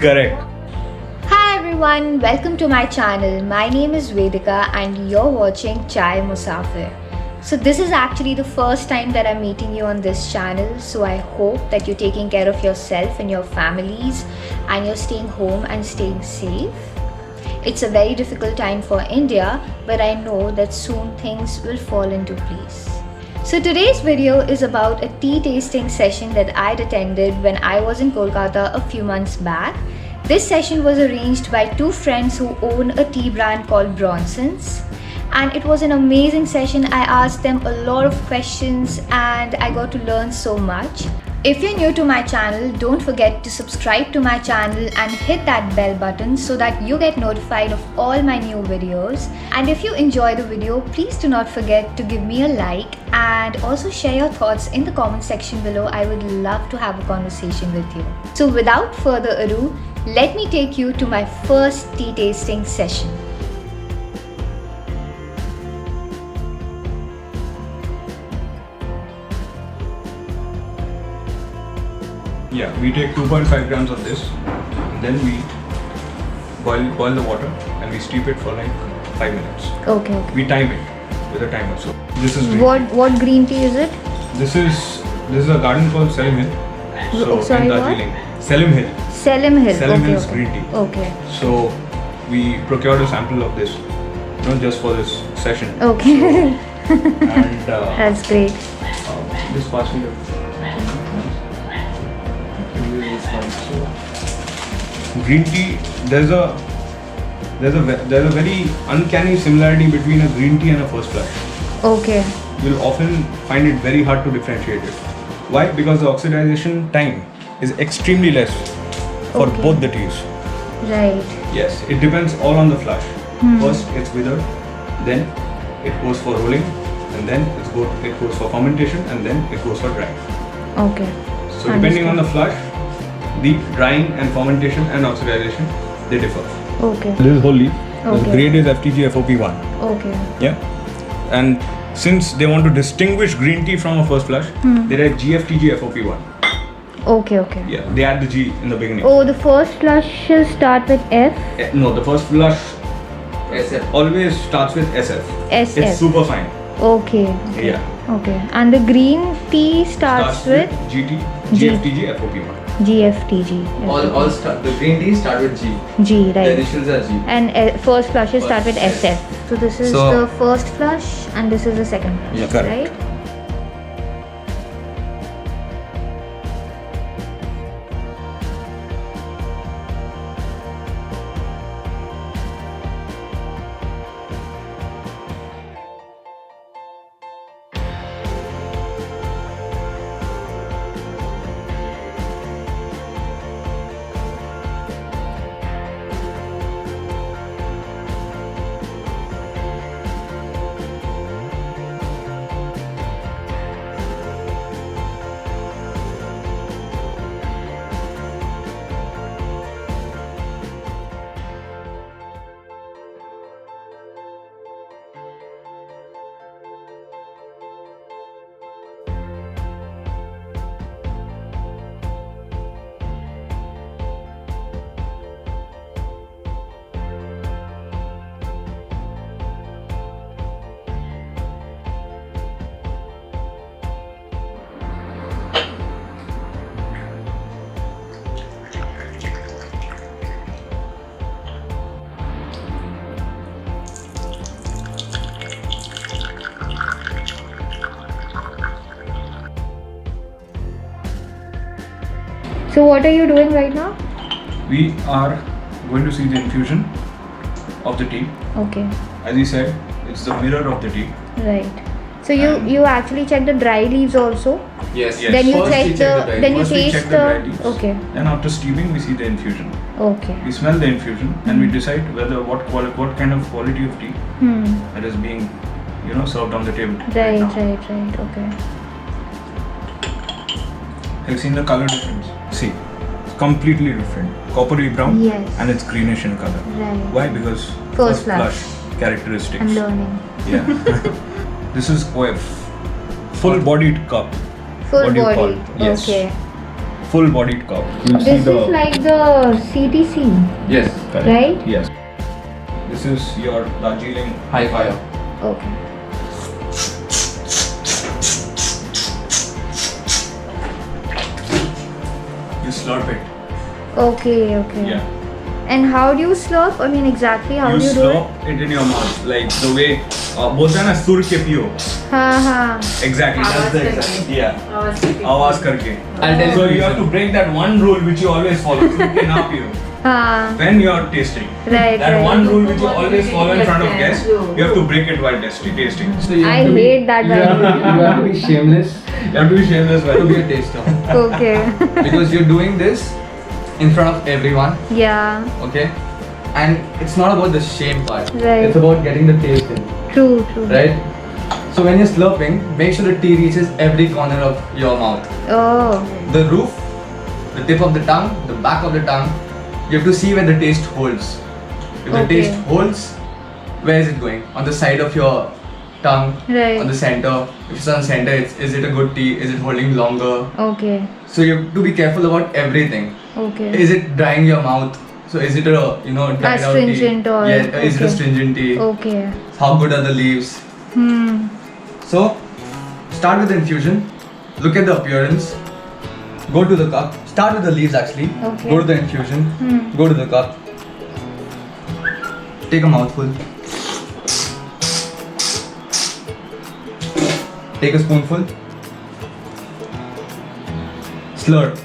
Correct. Hi everyone, welcome to my channel. My name is Vedika and you're watching Chai Musafir. So this is actually the first time that I'm meeting you on this channel. So I hope that you're taking care of yourself and your families and you're staying home and staying safe. It's a very difficult time for India, but I know that soon things will fall into place. So today's video is about a tea tasting session that I'd attended when I was in Kolkata a few months back. This session was arranged by two friends who own a tea brand called Bronson's. And it was an amazing session. I asked them a lot of questions and I got to learn so much. If you're new to my channel, don't forget to subscribe to my channel and hit that bell button so that you get notified of all my new videos. And if you enjoy the video, please do not forget to give me a like and also share your thoughts in the comment section below. I would love to have a conversation with you. So without further ado, let me take you to my first tea tasting session. Yeah, we take 2.5 grams of this, then we boil the water and we steep it for like 5 minutes. Okay. We time it with a timer. So this is green What green tea is it? tea. This is a garden called Selim Hill. So sorry, in what? Darjeeling. Selim Hill. Selim Hill. Selim Okay, Hill's okay. green tea. Okay. So we procured a sample of this, just for this session. Okay. And That's great. this pass me green tea. There's a very uncanny similarity between a green tea and a first flush. Okay. You'll often find it very hard to differentiate it. Why? Because the oxidization time is extremely less for Okay. both the teas. Right. Yes, it depends all on the flush. First it's withered, then it goes for rolling, and then it goes for fermentation, and then it goes for drying. Okay. So depending on the flush, the drying and fermentation and oxidization, they differ. Okay. This is whole leaf. The Okay. grade is FTG FOP1. Okay. Yeah. And since they want to distinguish green tea from a first flush, they write GFTG FOP1. Okay. Okay. Yeah, they add the G in the beginning. Oh, the first flushes start with F. No, the first flush SF. always starts with SF. SF. It's super fine. Okay. Yeah. Okay. And the green tea starts with GT, G. GFTG FOP1. GFTG. The green tea start with G. G, The right. initials are G. And first flushes start with First, SF. So this is So- the first flush and this is the second flush, Yeah, correct. right? So what are you doing right now? We are going to see the infusion of the tea. Okay. As you said, it's the mirror of the tea. Right. So you actually check the dry leaves also? Yes. Yes. Then you First check we the check the dry then you First we taste check the dry leaves. okay. Then after steeping, we see the infusion. Okay. We smell the infusion and we decide whether what kind of quality of tea that is being, served on the table. Right, now. right. Okay. Have you seen the color difference? See, it's completely different. Coppery brown Yes. and it's greenish in color. Right. Why? Because First flush. characteristics. I'm learning. Yeah. This is OF. Full bodied cup. Full What do you body. call it? Yes. Okay. full bodied cup. You'll see This is like the CTC, Yes. correct. right? Yes. This is your Darjeeling High fire. Okay. You slurp it. Okay, okay. Yeah. And how do you slurp? I mean, exactly how You do you do it? slurp it in your mouth, like the way बोलते हैं ना सुर के पियो. Ha ha. Exactly. That's the exact. Yeah. आवाज करके. I'll tell So you. you have to break that one rule which you always follow. सुर के ना पियो. Ha. When you are tasting. Right, That right. one rule which you always follow in front of guests, you have to break it while tasting. So you I have to be, hate that you have, one. you have to be shameless You have to be shameless to while be a taster. Okay. Because you're doing this in front of everyone, Yeah. okay? And it's not about the shame part. Right. It's about getting the taste in, True, true. right? So when you're slurping, make sure the tea reaches every corner of your mouth. Oh. The roof, the tip of the tongue, the back of the tongue. You have to see where the taste holds. If the Okay. taste holds, where is it going? On the side of your tongue, Right. on the center. If it's on the center, is it a good tea? Is it holding longer? Okay. So you have to be careful about everything. Okay. Is it drying your mouth? So is it a dried out tea? Astringent or- Yeah, is it a okay. stringent tea? Okay. How good are the leaves? Hmm. So start with the infusion. Look at the appearance. Go to the cup. Start with the leaves actually. Okay. Go to the infusion. Hmm. Go to the cup. Take a mouthful. Take a spoonful. Slurp.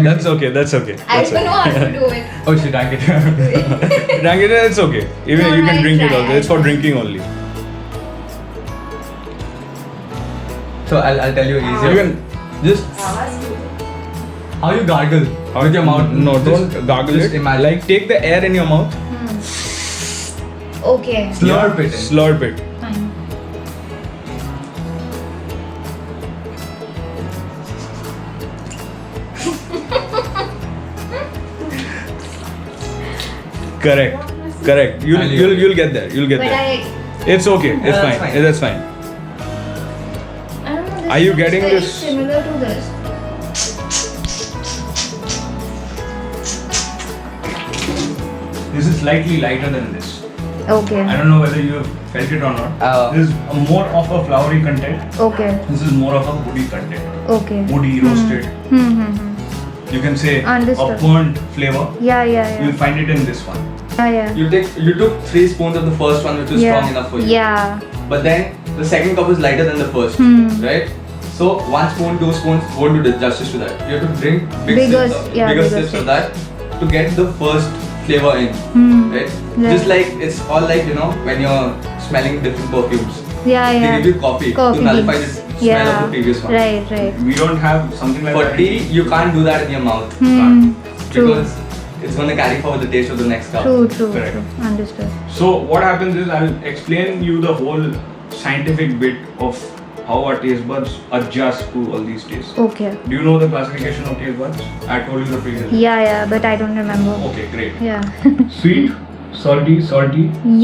That's okay. That's okay. I That's don't know how to do it. Oh, she drank it. Drink it. It's okay. Even No, you can I'll drink it try, also. I'll It's for try. drinking only. So I'll tell you easier. You can Just how you gargle with your mouth. No, Just- don't gargle just it. Imagine. Like take the air in your mouth. Okay. Slurp it in. Slurp it. Fine. Correct. Correct. You'll get there. You'll get But there. I It's okay. It's Yeah, fine. that's fine. Yeah, that's fine. don't know. This Are you looks getting very this? Similar to this. This is slightly lighter than this. Okay. I don't know whether you have felt it or not. This is more of a flowery content. Okay. This is more of a woody content. Okay. Woody, roasted. Hmm. You can say Understood. a burnt flavor. Yeah, yeah, You'll yeah. find it in this one. Yeah, yeah. You took 3 spoons of the first one, which was Yeah. strong enough for you. Yeah. But then the second cup is lighter than the first, Hmm. right? So 1 spoon, 2 spoons won't do the justice to that. You have to drink Bigger, yeah, bigger bigger sips sips. of that to get the first flavor in, Hmm. right? Right. Just like it's all like when you're smelling different perfumes. Yeah, They yeah. give you coffee to nullify the smell of the previous one. Right, right. We don't have something like For that. tea, you can't do that in your mouth Hmm. True. because it's going to carry forward the taste of the next cup. True, true, Correct. true. Understood. So what happens is I'll explain you the whole scientific bit of how our taste buds adjust to all these tastes. Okay. Do you know the classification of taste buds? I told you the previous. Yeah, yeah, but I don't remember. Okay, great. Yeah. Sweet, salty,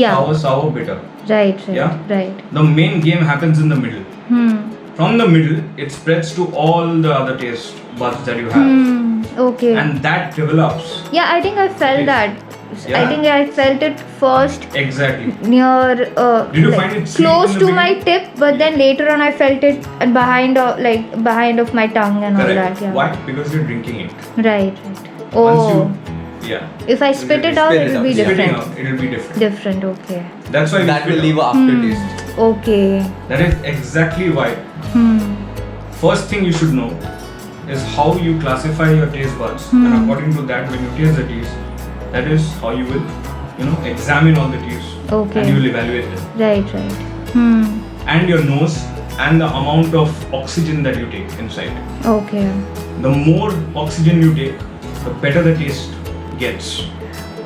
Yeah. sour, sour, bitter. Right, right, Yeah. right. The main game happens in the middle. Hmm. From the middle, it spreads to all the other taste buds that you have, Hmm. Okay. and that develops. Yeah, I think I felt Yes. that. I Yeah. think I felt it first Exactly. near Did you find it sweet close in the to my beginning? tip, but then later on I felt it behind of my tongue and all Correct. that. Yeah. Why? Because you're drinking it. Right, right. Once Oh, yeah. if I spit it out, Spit it it will be out, yeah. Spitting different. out, it'll be different. Different. Okay. That's why we That spit will out. leave an aftertaste. Okay. That is exactly why. Hmm. First thing you should know is how you classify your taste buds, and according to that, when you taste the teas, that is how you will, examine all the teas, Okay. and you will evaluate them. Right, right. Hmm. And your nose and the amount of oxygen that you take inside. Okay. The more oxygen you take, the better the taste gets.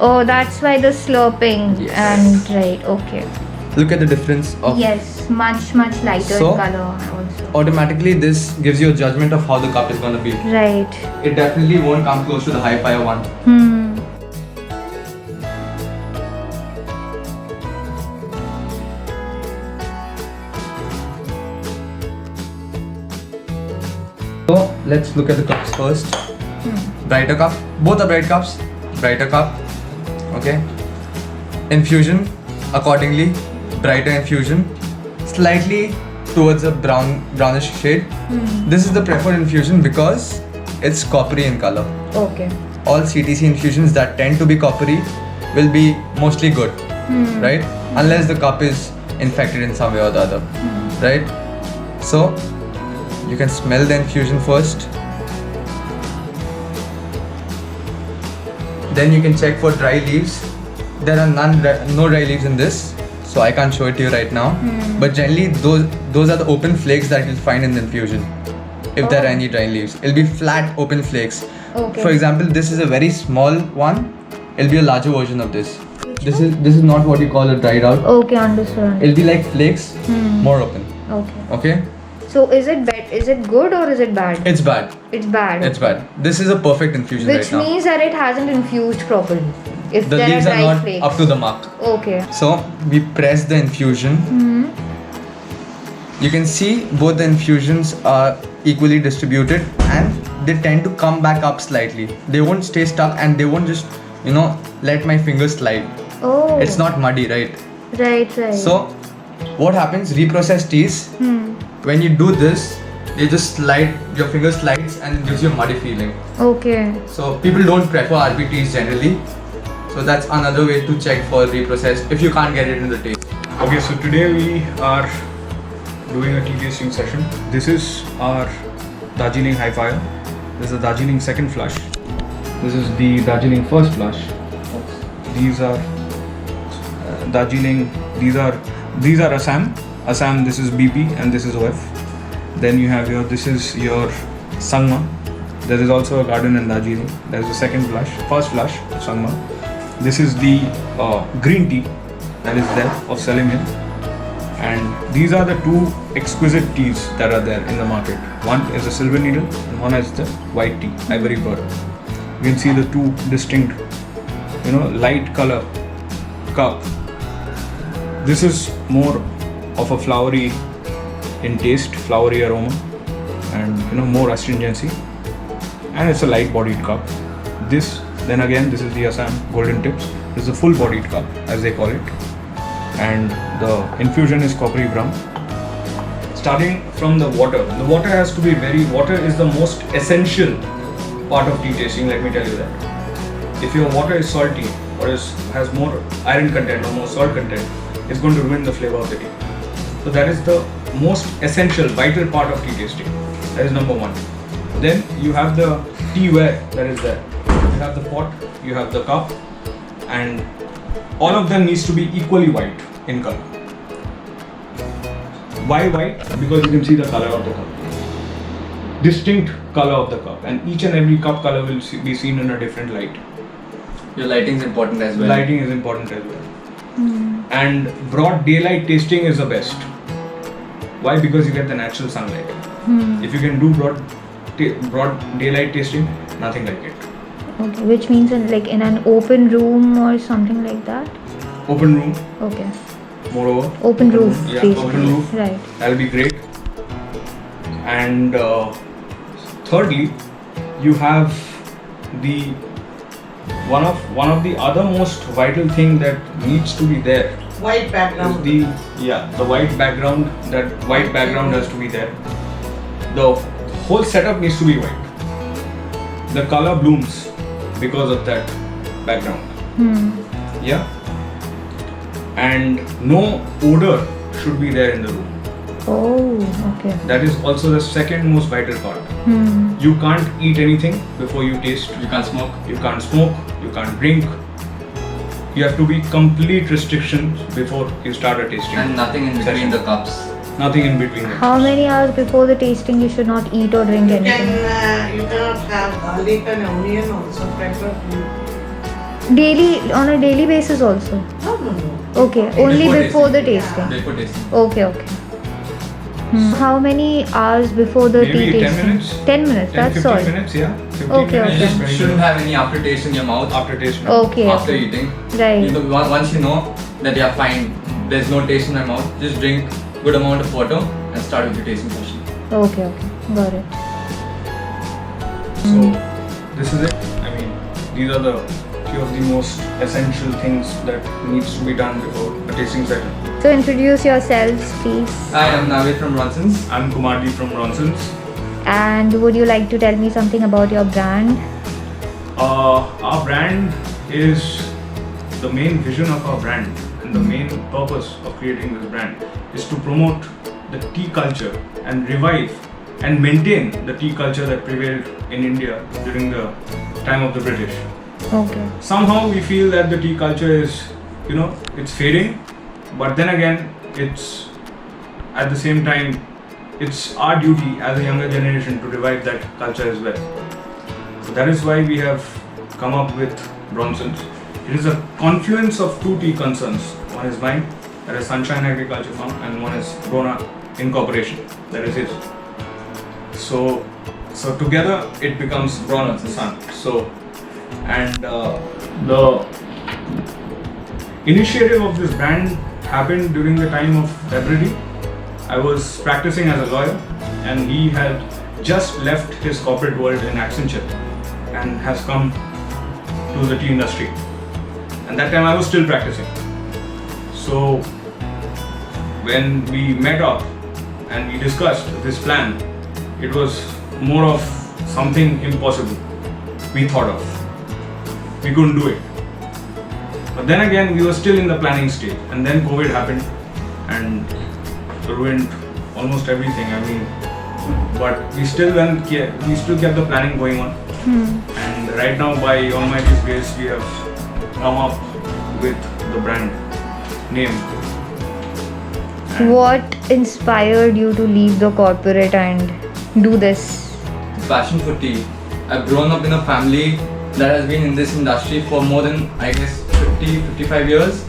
Oh, that's why the slurping Yes. and right. Okay. Look at the difference of. Yes, much lighter So? in color also. Automatically, this gives you a judgment of how the cup is going to be. Right. It definitely won't come close to the high fire one. Hmm. So let's look at the cups first. Brighter cup. Both are bright cups. Brighter cup. Okay. Infusion accordingly. Brighter infusion. Slightly towards a brownish shade. This is the preferred infusion because it's coppery in color. Okay. All CTC infusions that tend to be coppery will be mostly good, right? Unless the cup is infected in some way or the other, right? So you can smell the infusion first. Then you can check for dry leaves. There are no dry leaves in this, so I can't show it to you right now. But generally, those are the open flakes that you'll find in the infusion. If there are any dry leaves, it'll be flat open flakes. Okay. For example, this is a very small one. It'll be a larger version of this. This is not what you call a dried out. Okay, understood. It'll be like flakes, more open. Okay. Okay? So is it good or is it bad? It's bad. It's bad. It's bad. This is a perfect infusion Which right now. means that it hasn't infused properly. If The there leaves are are dry not flakes. up to the mark. Okay. So we press the infusion. You can see both the infusions are equally distributed and they tend to come back up slightly. They won't stay stuck and they won't just, let my fingers slide. Oh. It's not muddy, right? Right. So what happens, reprocessed teas, when you do this, they just slide, your finger slides and it gives you a muddy feeling. Okay. So people don't prefer RPTs generally. So that's another way to check for reprocessed if you can't get it in the taste. Okay, so today we are doing a tea tasting session. This is our Darjeeling High Fire. This is the Darjeeling second flush. This is the Darjeeling first flush. These are Darjeeling. These are Assam. Assam. This is BP and this is OF. Then you have this is your Sangma. There is also a garden in Darjeeling. There is the second flush, first flush of Sangma. This is the green tea that is there of Salim Hill. And these are the two exquisite teas that are there in the market. One is a silver needle and one is the white tea, ivory pearl. You can see the two distinct, light color cup. This is more of a flowery in taste, flowery aroma, and more astringency. And it's a light-bodied cup. This is the Assam Golden Tips. This is a full-bodied cup, as they call it. And the infusion is coppery brown. Starting from the water has to be water is the most essential part of tea tasting, let me tell you that. If your water is salty or has more iron content or more salt content, it's going to ruin the flavor of the tea. So that is the most essential, vital part of tea tasting. That is number one. Then you have the teaware that is there. You have the pot, you have the cup, and all of them needs to be equally white in color. Why white? Because you can see the color of the cup. Distinct color of the cup, and each and every cup color will be seen in a different light. Your lighting is important as well. Lighting is important as well. And broad daylight tasting is the best. Why? Because you get the natural sunlight. If you can do broad daylight tasting, nothing like it. Okay. Which means in an open room or something like that? Open room, Okay. moreover. Open roof. Yeah, basically. open roof. Right. That'll be great. And thirdly, you have the one of the other most vital thing that needs to be there. White background. Is the white background. That white background has to be there. The whole setup needs to be white. The color blooms because of that background. Yeah. And no odor should be there in the room. Oh, okay. That is also the second most vital part. You can't eat anything before you taste. You can't smoke. You can't smoke. You can't drink. You have to be complete restrictions before you start a tasting. And nothing in between session. the cups. Nothing in between. How many hours before the tasting you should not eat or drink You anything? cannot have garlic and onion also preferably. On a daily basis also? No. Okay, only before the tasting. Before tasting. Okay. How many hours before the Maybe tea 10 tasting? minutes. 10 minutes, 10, that's 15 all. minutes, yeah. 15 Okay, minutes, okay. 20 You shouldn't minutes have any aftertaste in your mouth after tasting. Okay. after eating. Right. Once you know that you're fine, there's no taste in my mouth, just drink good amount of water and start with your tasting session. Okay. Got it. So this is it. I mean, these are the few of the most essential things that needs to be done before a tasting session. So introduce yourselves, please. I am Navid from Ronsons. I'm Kumarji from Ronsons. And would you like to tell me something about your brand? Our brand is the main vision of our brand, and the main purpose of creating this brand is to promote the tea culture and revive and maintain the tea culture that prevailed in India during the time of the British. Okay. Somehow we feel that the tea culture is, it's fading, but then again, it's at the same time, it's our duty as a younger generation to revive that culture as well. So that is why we have come up with Ronsons. It is a confluence of two tea concerns. One is mine, that is Sunshine Agriculture Farm, and one is Rona Incorporation, that is his. So together it becomes Rona, the sun. So, and the initiative of this brand happened during the time of February. I was practicing as a lawyer, and he had just left his corporate world in Accenture and has come to the tea industry. And that time I was still practicing. So when we met up and we discussed this plan, it was more of something impossible we thought of. We couldn't do it. But then again, we were still in the planning stage, and then COVID happened and ruined almost everything. I mean, but we still kept the planning going on. And right now, by Almighty's grace, we have come up with the brand name. What inspired you to leave the corporate and do this? Passion for tea. I've grown up in a family that has been in this industry for more than, I guess, 55 years.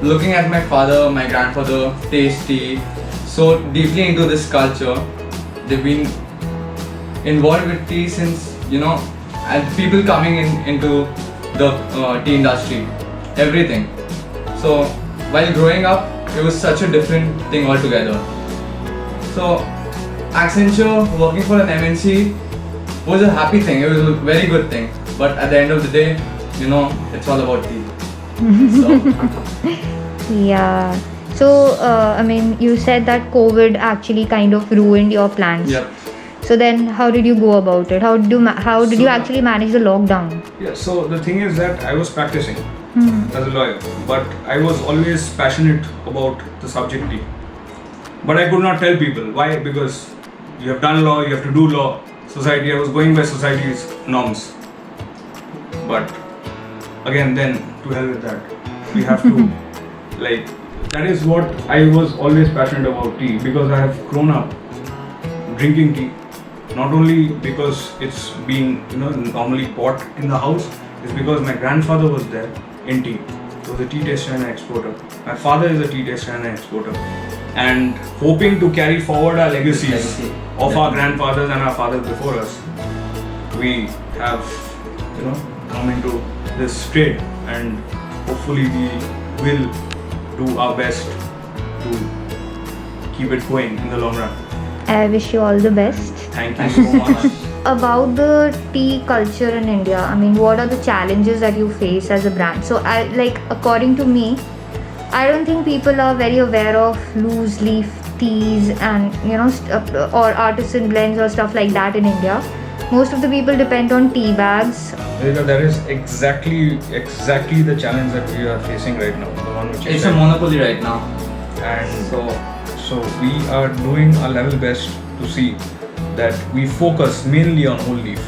Looking at my father, my grandfather taste tea so deeply into this culture, they've been involved with tea since, and people coming into the tea industry, everything. So while growing up, it was such a different thing altogether. So Accenture, working for an MNC, was a happy thing. It was a very good thing. But at the end of the day, it's all about tea. So, Yeah. So, you said that COVID actually kind of ruined your plans. yep. So then, how did you go about it? How did you actually manage the lockdown? Yeah, so the thing is that I was practicing as a lawyer, but I was always passionate about the subject tea. But I could not tell people. Why? Because you have done law, you have to do law. Society, I was going by society's norms. But again, then to hell with that. We have to, that is what I was always passionate about tea, because I have grown up drinking tea. Not only because it's being normally bought in the house, it's because my grandfather was there in tea. He was a tea taster and exporter. My father is a tea taster and exporter. And hoping to carry forward our legacies of our grandfathers and our fathers before us, we have come into this trade, and hopefully we will do our best to keep it going in the long run. I wish you all the best. Thank you so much. About the tea culture in India, what are the challenges that you face as a brand? So, according to me, I don't think people are very aware of loose leaf teas and or artisan blends or stuff like that in India. Most of the people depend on tea bags. That is exactly the challenge that we are facing right now. The one which you It's said. a monopoly right now. And so we are doing our level best to see that we focus mainly on whole leaf,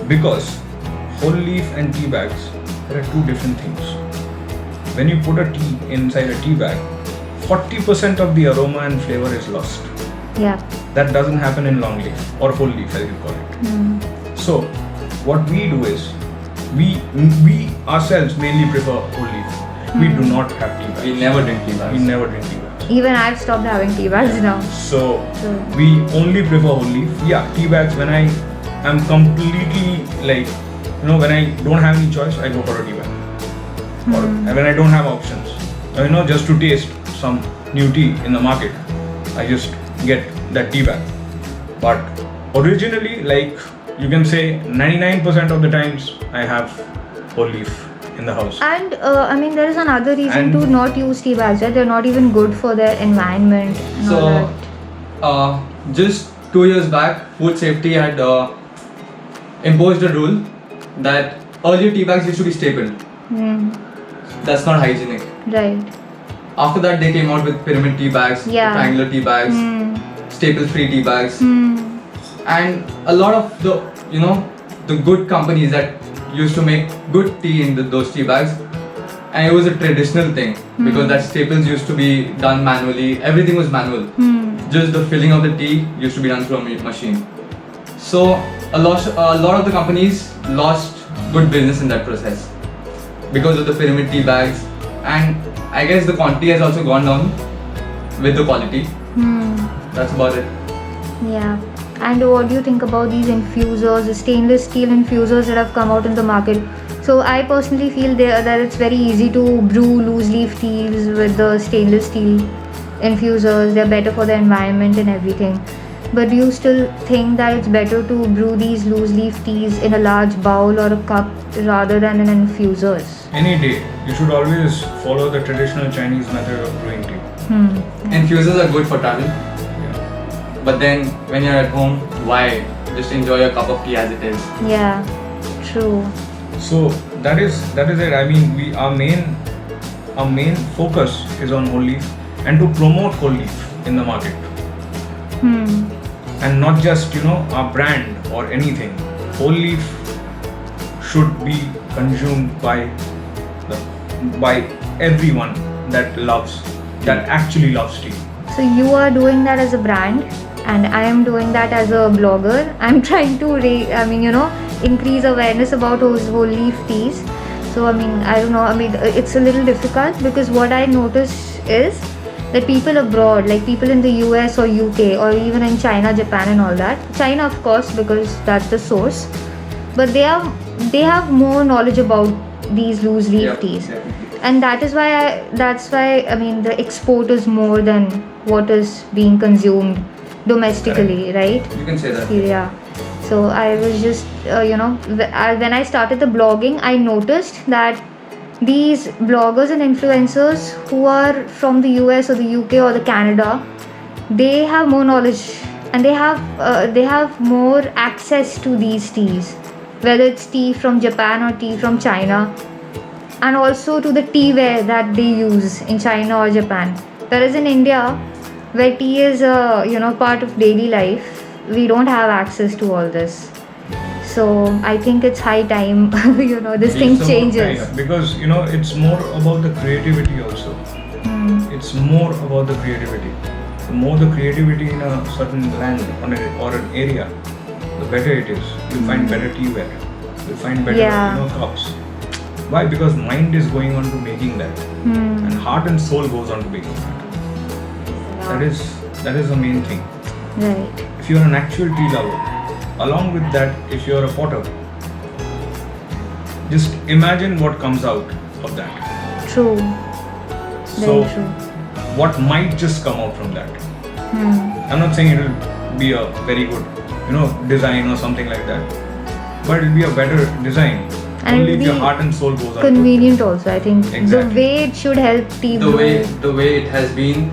because whole leaf and tea bags, there are two different things. When you put a tea inside a tea bag, 40% of the aroma and flavor is lost. Yeah. That doesn't happen in long leaf or whole leaf, as you call it. So what we do is we ourselves mainly prefer whole leaf. We do not have tea bags. We never drink tea bags. We never drink tea bags. Even I've stopped having tea bags now. So we only prefer whole leaf. Yeah, tea bags when I am completely when I don't have any choice, I go for a tea bag. Or when I don't have options, just to taste some new tea in the market, I just get that tea bag. But originally, you can say 99% of the times I have whole leaf in the house. And I mean, there is another reason And- to not use tea bags, right? They're not even good for their environment and all So, that. just 2 years back, food safety had imposed a rule that earlier tea bags used to be stapled. Hmm. That's not hygienic. Right. After that, they came out with pyramid tea bags, Yeah. triangular tea bags, Hmm. staple-free tea bags, Hmm. and a lot of the good companies that used to make good tea in those tea bags, and it was a traditional thing because that staples used to be done manually. Everything was manual. Hmm. Just the filling of the tea used to be done through a machine. So a lot of the companies lost good business in that process because of the pyramid tea bags, and I guess the quantity has also gone down with the quality. Hmm. That's about it. Yeah. And what do you think about these infusers, the stainless steel infusers that have come out in the market? So I personally feel that it's very easy to brew loose leaf teas with the stainless steel infusers. They're better for the environment and everything. But do you still think that it's better to brew these loose leaf teas in a large bowl or a cup rather than in infusers? Any day, you should always follow the traditional Chinese method of brewing tea. Infusers are good for travel, Yeah. but then when you're at home, why? Just enjoy your cup of tea as it is. Yeah, true. So that is it. I mean, our main focus is on whole leaf and to promote whole leaf in the market, and not just our brand or anything. Whole leaf should be consumed by everyone that actually loves tea. So you are doing that as a brand, and I am doing that as a blogger. I'm trying to increase awareness about those whole leaf teas. So I don't know. It's a little difficult because what I notice is that people abroad, like people in the US or UK or even in China, Japan and all that. China, of course, because that's the source. But they have more knowledge about these loose leaf Yeah, teas. definitely. And that's why the export is more than what is being consumed domestically, right? You can say that. Yeah. So I was just when I started the blogging, I noticed that these bloggers and influencers who are from the US or the UK or the Canada, they have more knowledge and they have more access to these teas, whether it's tea from Japan or tea from China, and also to the teaware that they use in China or Japan. Whereas in India, where tea is a part of daily life, we don't have access to all this. So I think it's high time this thing So, changes. yeah, because it's more about the creativity also. It's more about the creativity. The more the creativity in a certain land or an area, the better it is. You'll find better teaware. You'll find better Yeah. cups. Why? Because mind is going on to making that, and heart and soul goes on to making that. That is the main thing. Right. If you're an actual tea lover, along with that, if you're a potter, just imagine what comes out of that. True. So, Very true. what might just come out from that? I'm not saying it'll be a very good, design or something like that, but it'll be a better design. And Only it'll if your be heart and soul goes on to it. Convenient also, I think. Exactly. The way it should help tea The brew. way it has been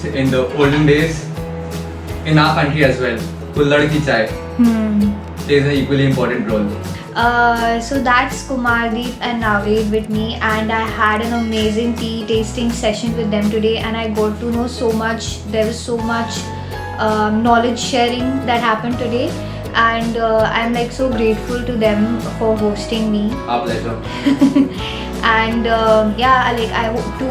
in the olden days, in our country as well, Kullad ki chai plays an equally important role. So that's Kumardeep and Naveed with me, and I had an amazing tea tasting session with them today, and I got to know so much. There was so much knowledge sharing that happened today, and I'm so grateful to them for hosting me. Our pleasure. And I hope to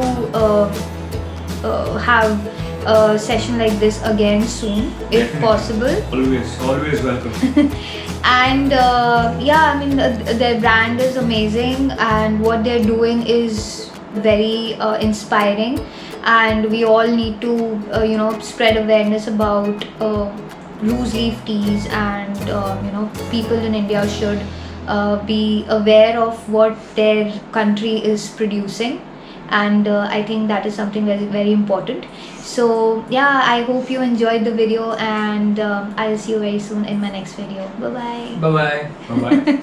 have a session like this again soon, if Definitely. possible. Always welcome. And their brand is amazing, and what they're doing is very inspiring, and we all need to spread awareness about loose leaf teas, and people in India should be aware of what their country is producing, and I think that is something very, very important. So yeah, I hope you enjoyed the video, and I'll see you very soon in my next video. Bye bye. Bye bye. Bye bye.